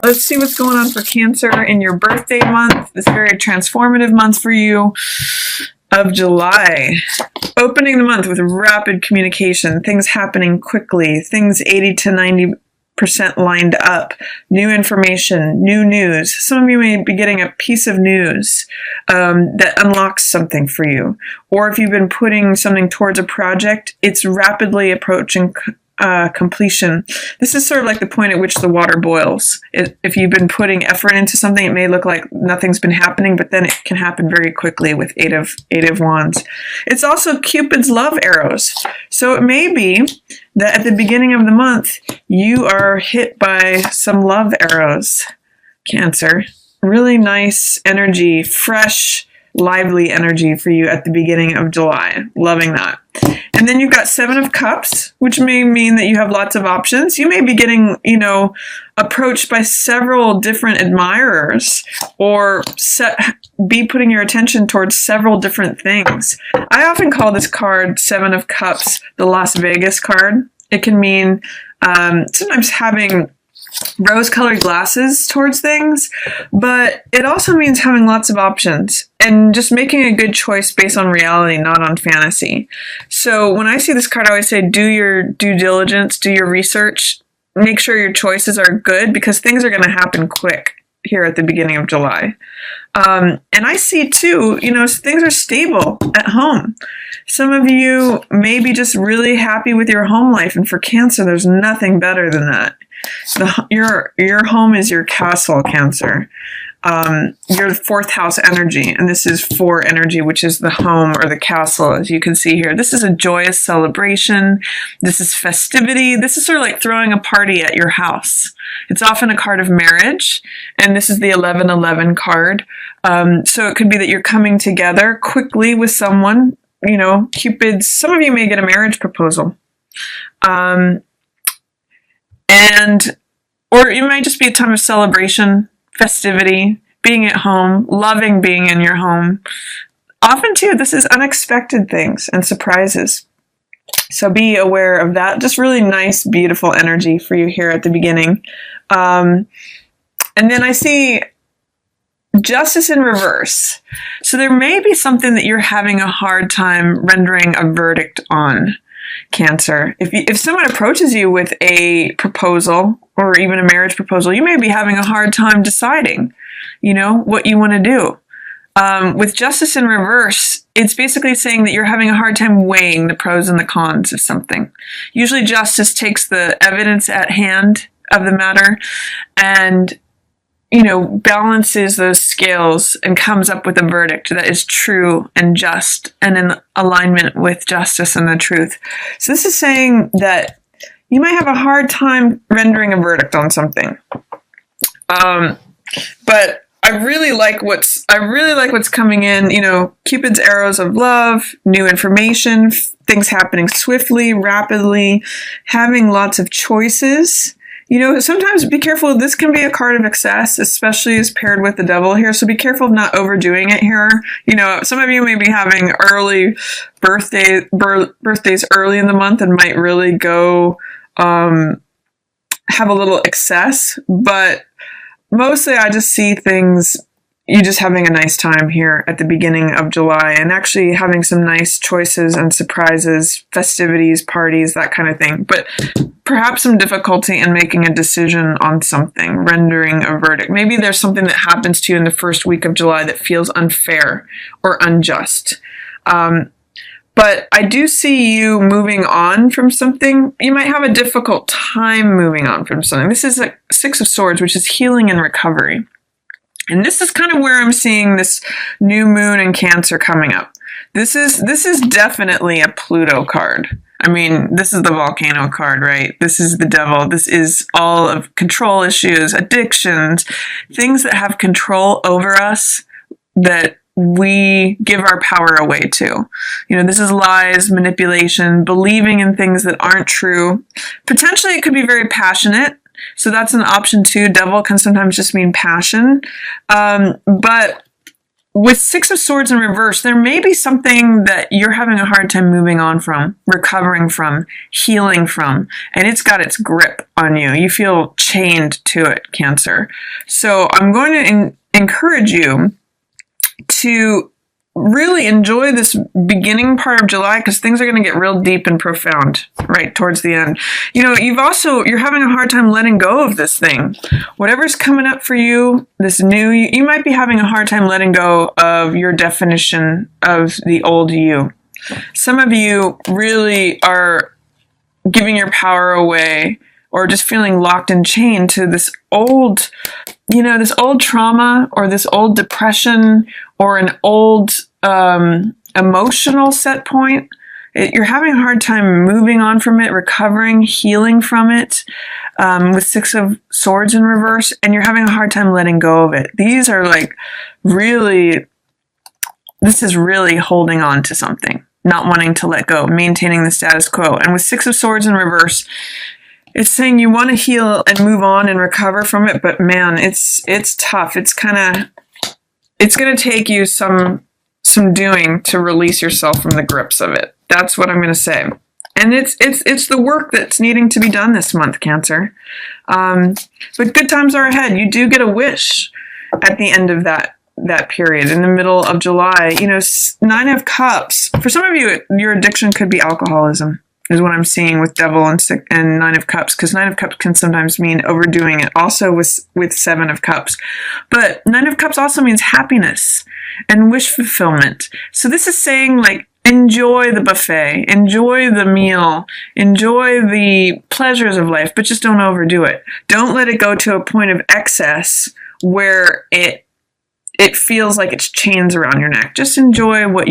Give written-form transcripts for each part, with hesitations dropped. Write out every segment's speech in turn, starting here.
let's see what's going on for Cancer in your birthday month, this very transformative month for you of July. Opening the month with rapid communication, things happening quickly, things 80 to 90% lined up, new information, new news. Some of you may be getting a piece of news that unlocks something for you. Or if you've been putting something towards a project, it's rapidly approaching completion. This is sort of like the point at which the water boils. If you've been putting effort into something, it may look like nothing's been happening, but then it can happen very quickly with Eight of Wands. It's also Cupid's love arrows. So it may be that at the beginning of the month, you are hit by some love arrows, Cancer. Really nice energy, fresh, lively energy for you at the beginning of July. Loving that. And then you've got Seven of Cups, which may mean that you have lots of options. You may be getting, approached by several different admirers or be putting your attention towards several different things. I often call this card Seven of Cups the Las Vegas card. It can mean sometimes having rose-colored glasses towards things, but it also means having lots of options and just making a good choice based on reality, not on fantasy. So when I see this card, I always say do your due diligence, do your research, make sure your choices are good because things are going to happen quick here at the beginning of July. And I see too, things are stable at home. Some of you may be just really happy with your home life, and for Cancer, there's nothing better than that. Your home is your castle, Cancer. Your fourth house energy, and this is 4 energy, which is the home or the castle, as you can see here. This is a joyous celebration. This is festivity. This is sort of like throwing a party at your house. It's often a card of marriage, and this is the 1111 card. So it could be that you're coming together quickly with someone. Some of you may get a marriage proposal. Or it might just be a time of celebration, festivity, being at home, loving being in your home. Often, too, this is unexpected things and surprises. So be aware of that. Just really nice, beautiful energy for you here at the beginning. And then I see Justice in reverse. So there may be something that you're having a hard time rendering a verdict on, Cancer. If someone approaches you with a proposal or even a marriage proposal, you may be having a hard time deciding, what you want to do. With Justice in reverse, it's basically saying that you're having a hard time weighing the pros and the cons of something. Usually Justice takes the evidence at hand of the matter and balances those scales and comes up with a verdict that is true and just and in alignment with justice and the truth. So this is saying that you might have a hard time rendering a verdict on something. But I really like what's coming in, Cupid's arrows of love, new information, things happening swiftly, rapidly, having lots of choices. Sometimes be careful. This can be a card of excess, especially as paired with the devil here. So be careful of not overdoing it here. Some of you may be having early birthdays early in the month and might really go have a little excess. But mostly I just see you just having a nice time here at the beginning of July and actually having some nice choices and surprises, festivities, parties, that kind of thing. But perhaps some difficulty in making a decision on something, rendering a verdict. Maybe there's something that happens to you in the first week of July that feels unfair or unjust. But I do see you moving on from something. You might have a difficult time moving on from something. This is a 6 of Swords, which is healing and recovery. And this is kind of where I'm seeing this new moon in Cancer coming up. This is definitely a Pluto card. I mean, this is the volcano card, right? This is the devil. This is all of control issues, addictions, things that have control over us that we give our power away to. This is lies, manipulation, believing in things that aren't true. Potentially, it could be very passionate. So that's an option too. Devil can sometimes just mean passion. But with Six of Swords in reverse, there may be something that you're having a hard time moving on from, recovering from, healing from, and it's got its grip on you. You feel chained to it, Cancer. So I'm going to encourage you to really enjoy this beginning part of July, because things are going to get real deep and profound right towards the end. You know, you're having a hard time letting go of this thing. Whatever's coming up for you, this new, you might be having a hard time letting go of your definition of the old you. Some of you really are giving your power away, or just feeling locked and chained to this old, this old trauma, or this old depression, or an old emotional set point. You're having a hard time moving on from it, recovering, healing from it, with Six of Swords in reverse, and you're having a hard time letting go of it. These are this is really holding on to something, not wanting to let go, maintaining the status quo. And with Six of Swords in reverse, it's saying you want to heal and move on and recover from it, but man, it's tough. It's going to take you some doing to release yourself from the grips of it. That's what I'm going to say. And it's the work that's needing to be done this month, Cancer. But good times are ahead. You do get a wish at the end of that period, in the middle of July. Nine of Cups. For some of you, your addiction could be alcoholism, is what I'm seeing with Devil and Nine of Cups, because Nine of Cups can sometimes mean overdoing it, also with Seven of Cups. But Nine of Cups also means happiness and wish fulfillment. So this is saying, enjoy the buffet, enjoy the meal, enjoy the pleasures of life, but just don't overdo it. Don't let it go to a point of excess where it feels like it's chains around your neck. Just enjoy what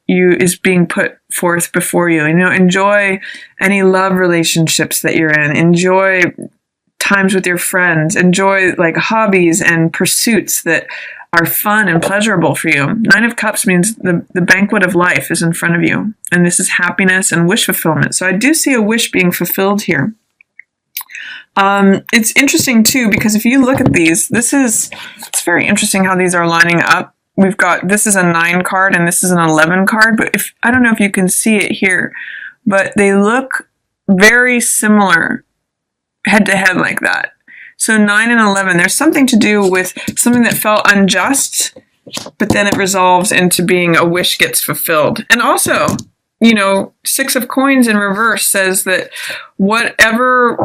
is being put forth before you. Enjoy any love relationships that you're in. Enjoy times with your friends. Enjoy hobbies and pursuits that are fun and pleasurable for you. Nine of Cups means the banquet of life is in front of you. And this is happiness and wish fulfillment. So I do see a wish being fulfilled here. It's interesting too, because if you look at these, it's very interesting how these are lining up. This is a 9 card and this is an 11 card, but I don't know if you can see it here, but they look very similar head to head like that. So 9 and 11, there's something to do with something that felt unjust, but then it resolves into being a wish gets fulfilled. And also, Six of Coins in reverse says that whatever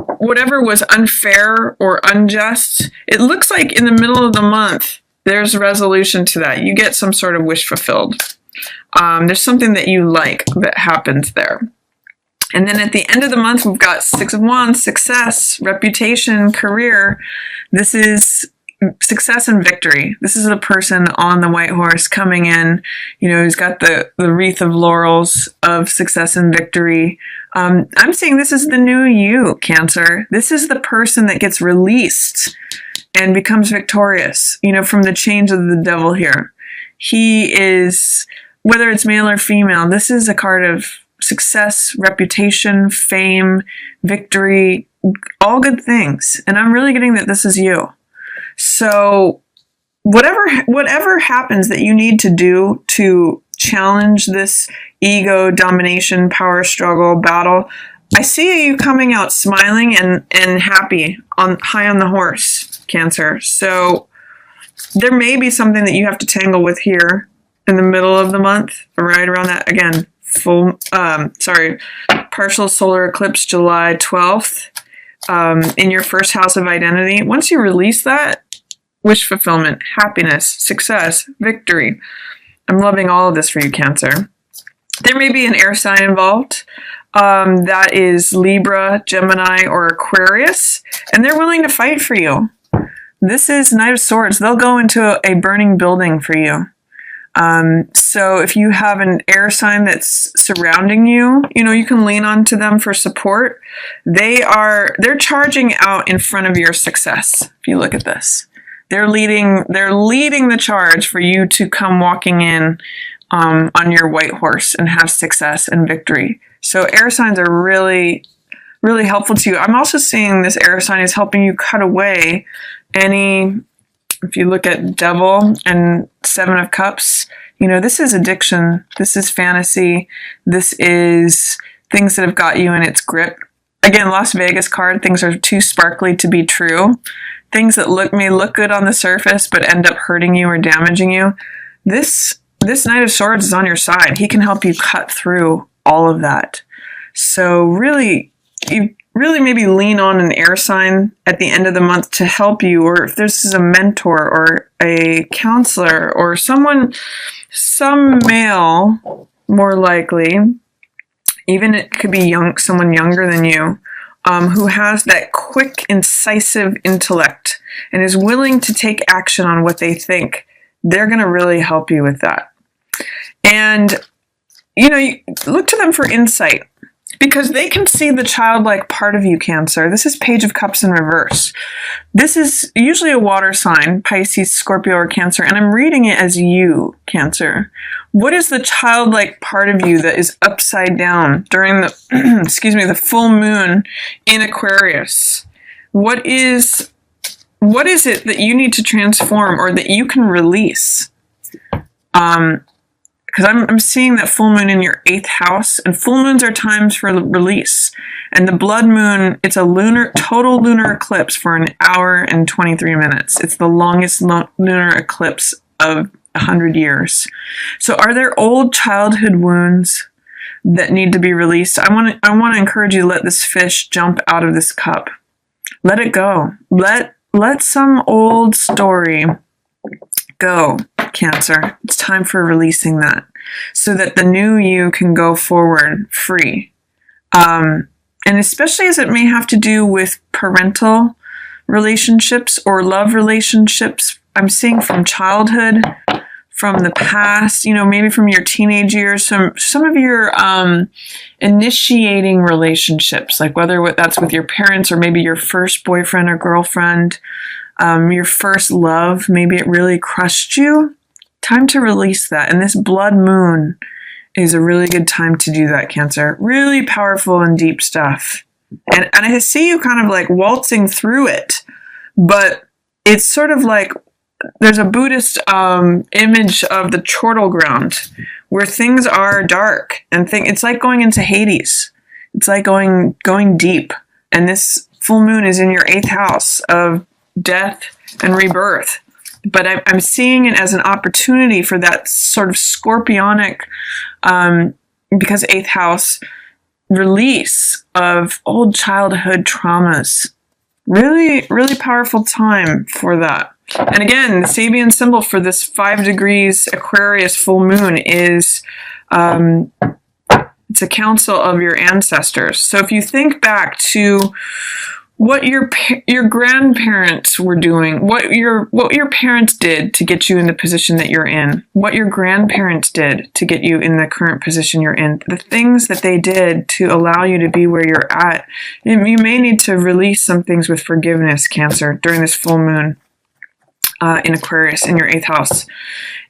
was unfair or unjust, it looks like in the middle of the month, there's resolution to that. You get some sort of wish fulfilled. There's something that you like that happens there. And then at the end of the month, we've got Six of Wands, success, reputation, career. This is success and victory. This is a person on the white horse coming in. He's got the wreath of laurels of success and victory. I'm saying this is the new you, Cancer. This is the person that gets released and becomes victorious, from the chains of the devil here. He is, whether it's male or female, this is a card of success, reputation, fame, victory, all good things. And I'm really getting that this is you. So whatever happens that you need to do to challenge this ego, domination, power struggle, battle, I see you coming out smiling and happy high on the horse, Cancer. So there may be something that you have to tangle with here in the middle of the month, right around that, again, partial solar eclipse, July 12th, in your first house of identity. Once you release that, wish fulfillment, happiness, success, victory. I'm loving all of this for you, Cancer. There may be an air sign involved. That is Libra, Gemini, or Aquarius, and they're willing to fight for you. This is Knight of Swords. They'll go into a burning building for you. So if you have an air sign that's surrounding you, you can lean onto them for support. They're charging out in front of your success. If you look at this, they're leading the charge for you to come walking in, on your white horse and have success and victory. So air signs are really, really helpful to you. I'm also seeing this air sign is helping you cut away any If you look at Devil and Seven of Cups, you know, this is addiction. This is fantasy. This is things that have got you in its grip. Again, Las Vegas card, things are too sparkly to be true. Things that may look good on the surface, but end up hurting you or damaging you. This Knight of Swords is on your side. He can help you cut through all of that. So really, you really maybe lean on an air sign at the end of the month to help you, or if this is a mentor or a counselor or someone, some male, more likely, even it could be someone younger than you, who has that quick, incisive intellect and is willing to take action on what they think. They're going to really help you with that. And, you know, you look to them for insight because they can see the childlike part of you, Cancer. This is Page of Cups in reverse. This is usually a water sign, Pisces, Scorpio, or Cancer, and I'm reading it as you, Cancer. What is the childlike part of you that is upside down during the, excuse me, the full moon in Aquarius? What is it that you need to transform or that you can release? Because I'm seeing that full moon in your 8th house, and full moons are times for release. And the blood moon, it's a total lunar eclipse for an hour and 23 minutes. It's the longest lunar eclipse of 100 years. So are there old childhood wounds that need to be released? I want to encourage you to let this fish jump out of this cup. Let it go. Let some old story go, Cancer. It's time for releasing that so that the new you can go forward free. And especially as it may have to do with parental relationships or love relationships, I'm seeing from childhood, from the past, you know, maybe from your teenage years, some of your initiating relationships, like whether that's with your parents or maybe your first boyfriend or girlfriend, your first love, maybe it really crushed you. Time to release that. And this blood moon is a really good time to do that, Cancer. Really powerful and deep stuff. And I see you kind of like waltzing through it, but it's sort of like there's a Buddhist image of the chortle ground where things are dark and it's like going into Hades. It's like going deep. And this full moon is in your 8th house of death and rebirth. But I'm seeing it as an opportunity for that sort of scorpionic, because 8th house, release of old childhood traumas. Really, really powerful time for that. And again, the Sabian symbol for this 5 degrees Aquarius full moon is, it's a council of your ancestors. So if you think back to what your grandparents were doing, what your parents did to get you in the position that you're in, what your grandparents did to get you in the current position you're in, the things that they did to allow you to be where you're at, you may need to release some things with forgiveness, Cancer, during this full moon in Aquarius in your 8th house.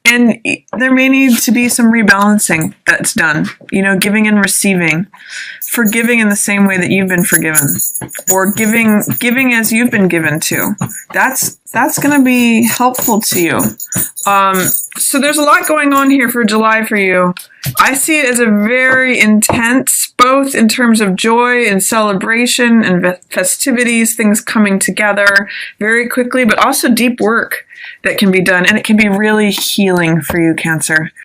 And there may need to be some rebalancing that's done, you know, giving and receiving, forgiving in the same way that you've been forgiven, or giving as you've been given to. That's going to be helpful to you. So there's a lot going on here for July for you. I see it as a very intense, both in terms of joy and celebration and festivities, things coming together very quickly, but also deep work that can be done. And it can be really healing for you, Cancer.